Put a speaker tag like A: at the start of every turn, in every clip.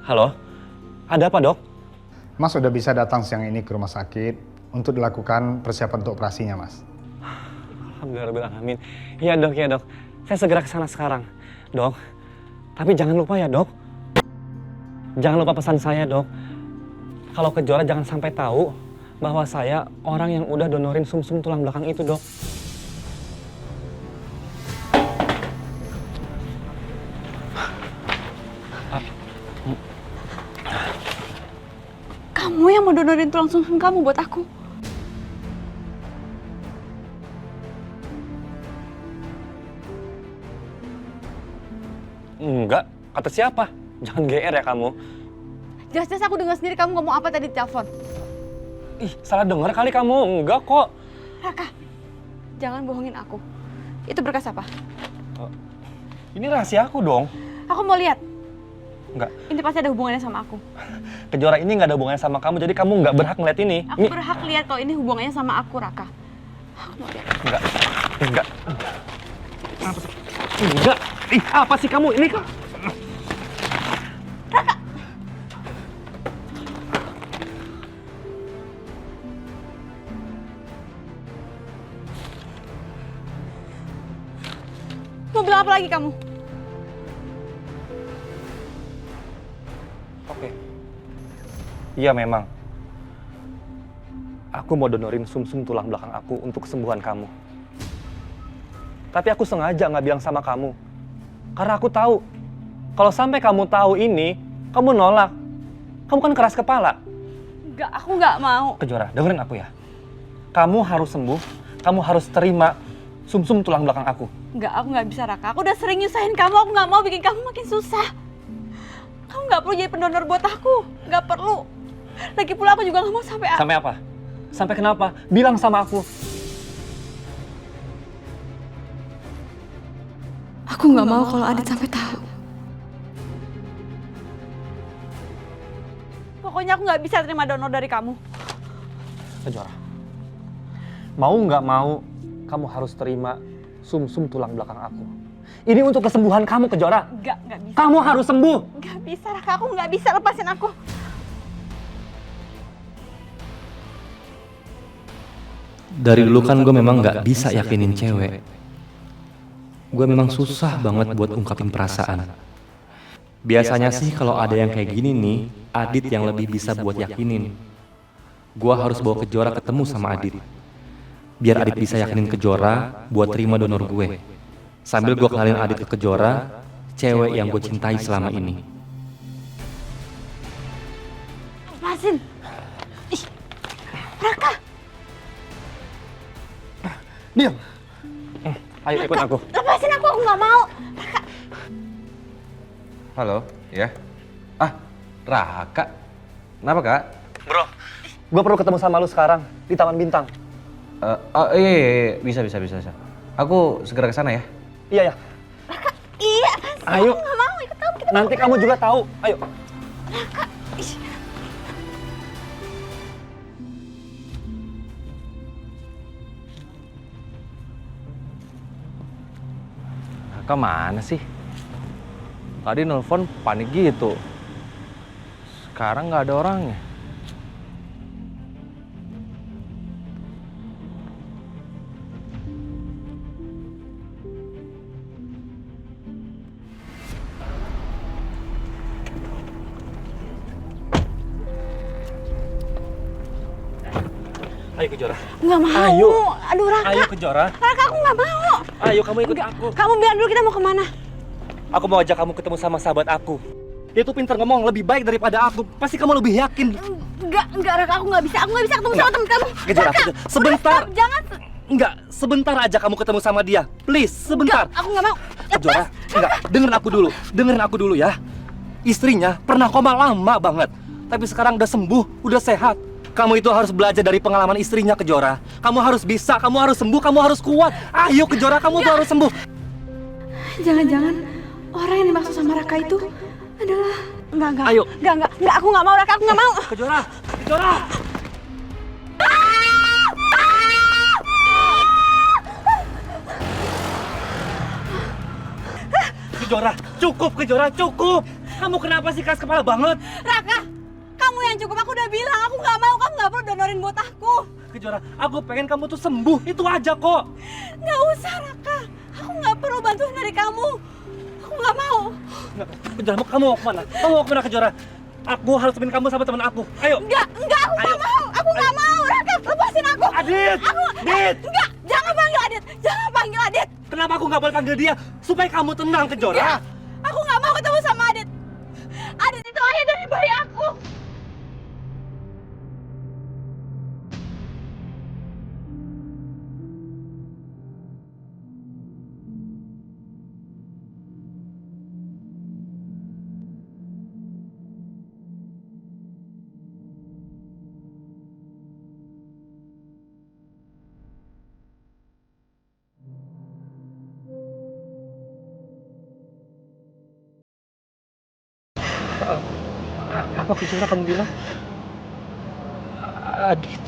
A: Halo, ada apa dok?
B: Mas sudah bisa datang siang ini ke rumah sakit untuk dilakukan persiapan untuk operasinya, Mas.
A: Alhamdulillahirrahmanirrahim. Iya dok, ya dok. Saya segera ke sana sekarang, dok. Tapi jangan lupa ya dok. Jangan lupa pesan saya dok. Kalau Kejora jangan sampai tahu bahwa saya orang yang udah donorin sumsum tulang belakang itu dok.
C: Kamu yang mau donorin tulang sumsum kamu buat aku?
A: Enggak, kata siapa? Jangan GR ya kamu.
C: Jelas-jelas aku dengar sendiri kamu ngomong apa tadi di telepon.
A: Ih, salah dengar kali kamu. Enggak kok.
C: Raka, jangan bohongin aku. Itu berkas apa?
A: Ini rahasia aku dong.
C: Aku mau lihat.
A: Enggak.
C: Ini pasti ada hubungannya sama aku.
A: Kejora ini nggak ada hubungannya sama kamu, jadi kamu nggak berhak ngeliat ini.
C: Aku berhak lihat kalau ini hubungannya sama aku, Raka. Aku mau lihat.
A: Enggak. Enggak. Apa sih? Enggak. Ih, apa sih kamu? Ini kan.
C: Mau bilang apa lagi kamu?
A: Oke. Iya memang. Aku mau donorin sumsum tulang belakang aku untuk kesembuhan kamu. Tapi aku sengaja nggak bilang sama kamu. Karena aku tahu, kalau sampai kamu tahu ini, kamu nolak. Kamu kan keras kepala.
C: Enggak, aku nggak mau.
A: Kejora, dengerin aku ya. Kamu harus sembuh, kamu harus terima sumsum tulang belakang aku.
C: Enggak, aku nggak bisa, Raka. Aku udah sering nyusahin kamu, aku nggak mau bikin kamu makin susah. Kamu nggak perlu jadi pendonor buat aku. Nggak perlu. Lagi pula aku juga nggak mau sampai...
A: Sampai apa? Sampai kenapa? Bilang sama aku.
C: Aku nggak mau kalau Adit sampai tahu. Pokoknya aku nggak bisa terima donor dari kamu.
A: Kejora, mau nggak mau, kamu harus terima sumsum tulang belakang aku. Ini untuk kesembuhan kamu, Kejora.
C: Nggak bisa.
A: Kamu harus sembuh.
C: Nggak bisa, Raka. Aku nggak bisa, lepasin aku.
D: Dari dulu kan gue memang gak bisa yakinin cewek. Gue memang susah banget buat ungkapin perasaan. Biasanya sih kalau ada yang kayak gini nih, Adit yang lebih bisa buat yakinin. Gue harus bawa Kejora ketemu sama Adit. Biar Adit bisa yakinin Kejora buat terima donor gue. Sambil gue kenalin Adit ke Kejora, cewek yang gue cintai selama ini.
C: Lepasin. Ih, Raka.
A: Diam. Ayo ikut aku.
C: Lepasin aku nggak mau. Raka.
E: Halo, ya? Raka. Kenapa, Kak?
A: Bro, gue perlu ketemu sama lu sekarang di Taman Bintang.
E: Iya, bisa. Aku segera ke sana ya.
A: Iya ya.
C: Raka, iya apaan sih?
A: Ayo.
C: Aku nggak mau ikut kamu. Kita
A: Nanti kamu juga tahu. Ayo.
C: Raka. Ih.
E: Raka mana sih? Tadi nelpon panik gitu. Sekarang nggak ada orangnya.
A: Ayo Kejora.
C: Nggak mau.
A: Ayo.
C: Aduh Raka.
A: Ayo Kejora.
C: Raka aku nggak mau.
A: Ayo kamu ikut
C: Nggak.
A: aku.
C: Kamu bilang dulu kita mau kemana?
A: Aku mau ajak kamu ketemu sama sahabat aku. Dia tuh pintar ngomong, lebih baik daripada aku. Pasti kamu lebih yakin.
C: Enggak Raka, aku nggak bisa ketemu sama temen kamu.
A: Kejora,
C: Raka,
A: Kejora. Sebentar.
C: udah, stop, jangan.
A: Enggak, sebentar aja kamu ketemu sama dia. Please, sebentar.
C: Enggak, aku nggak mau.
A: Kejora, enggak, dengerin aku dulu ya. Istrinya pernah koma lama banget, tapi sekarang udah sembuh, udah sehat. Kamu itu harus belajar dari pengalaman istrinya, Kejora. Kamu harus bisa, kamu harus sembuh, kamu harus kuat. Ayo Kejora, kamu tuh harus sembuh.
C: Jangan-jangan orang yang dimaksud sama Raka itu adalah enggak.
A: Ayo.
C: Enggak, aku nggak mau Raka, aku nggak mau.
A: Kejora, Kejora. Kejora, cukup Kejora, cukup. Kamu kenapa sih keras kepala banget?
C: Raka, kamu yang cukup. Aku udah bilang, aku nggak mau. Kamu nggak perlu donorin buat aku.
A: Kejora, aku pengen kamu tuh sembuh. Itu aja kok.
C: Nggak usah, Raka. Aku nggak perlu bantuan dari kamu. Aku nggak mau.
A: Kejora, kamu mau kemana? Kamu mau kemana, Kejora? Aku harus temenin kamu sama temen aku. Ayo.
C: Nggak, aku nggak mau. Aku nggak mau, Raka. Lepasin aku.
A: Adit! Adit!
C: Nggak, jangan panggil Adit. Jangan panggil Adit.
A: Kenapa aku nggak boleh panggil dia? Supaya kamu tenang, Kejora.
C: Nggak, aku nggak mau ketemu sama Adit. Adit itu ayah dari bayi aku.
A: Apa Kejora kamu bilang? Adit.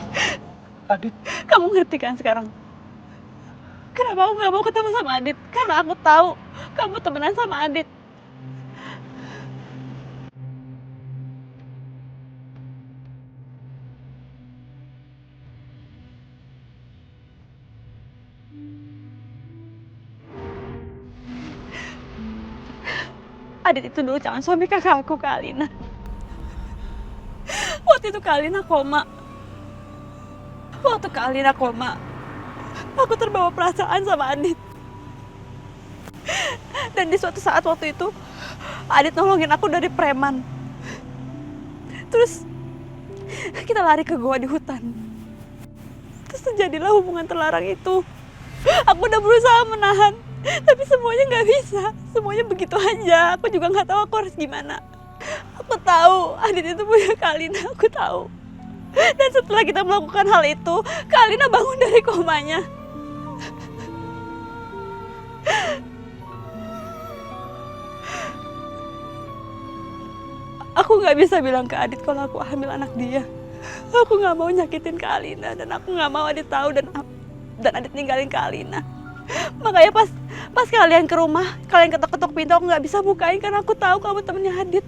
A: Adit.
C: Kamu ngerti kan sekarang? Kenapa aku nggak mau ketemu sama Adit? Karena aku tahu kamu temenan sama Adit. Adit itu dulu calon suami kakak aku, Kak Alina. Waktu itu Kak Alina koma. Waktu Kak Alina koma, aku terbawa perasaan sama Adit. Dan di suatu saat waktu itu, Adit nolongin aku dari preman. Terus, kita lari ke goa di hutan. Terus terjadilah hubungan terlarang itu. Aku udah berusaha menahan, tapi semuanya nggak bisa. Semuanya begitu aja. Aku juga nggak tahu aku harus gimana. Aku tahu Adit itu punya Kak Alina, aku tahu. Dan setelah kita melakukan hal itu, Kak Alina bangun dari komanya. Aku nggak bisa bilang ke Adit kalau aku hamil anak dia. Aku nggak mau nyakitin Kak Alina dan aku nggak mau Adit tahu dan Adit ninggalin Kak Alina. Makanya pas kalian ke rumah, kalian ketok-ketok pintu, aku nggak bisa bukain karena aku tahu kamu temennya Adit.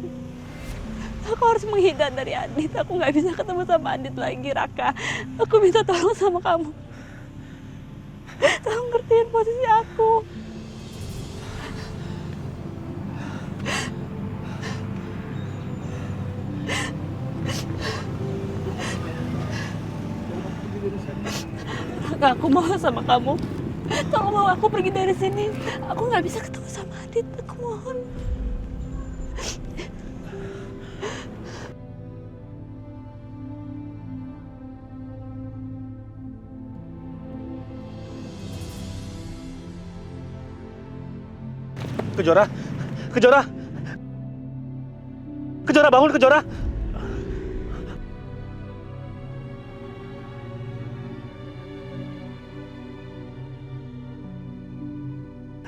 C: Aku harus menghindar dari Adit. Aku nggak bisa ketemu sama Adit lagi, Raka. Aku minta tolong sama kamu. Tolong ngertiin posisi aku. Raka, aku mau sama kamu. Tolong bawa aku pergi dari sini. Aku nggak bisa ketemu sama Adit. Aku mohon.
A: Kejora. Kejora. Kejora, bangun Kejora.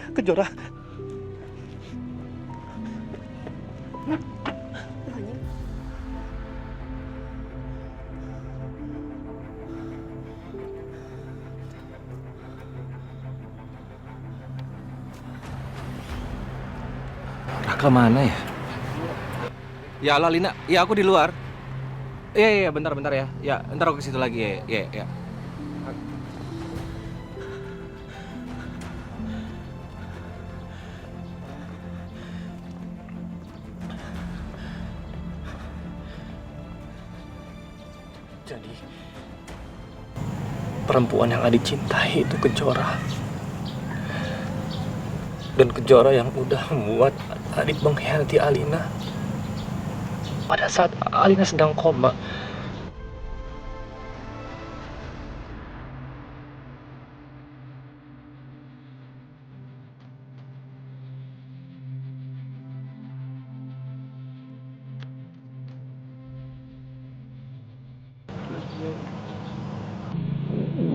A: Kejora.
D: Raka mana ya? Ya halo Lina, ya aku di luar. Iya, bentar ya. Ya, ntar aku ke situ lagi ya. Ya.
F: Jadi perempuan yang Adit cintai itu Kejora. Dan Kejora yang udah membuat Adit mengkhianati Alina. Pada saat Alina sedang koma.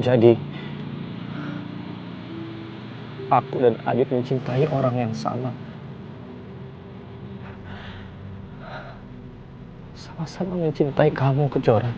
F: Jadi aku dan Adit mencintai orang yang sama. Sama-sama mencintai kamu, Kejora.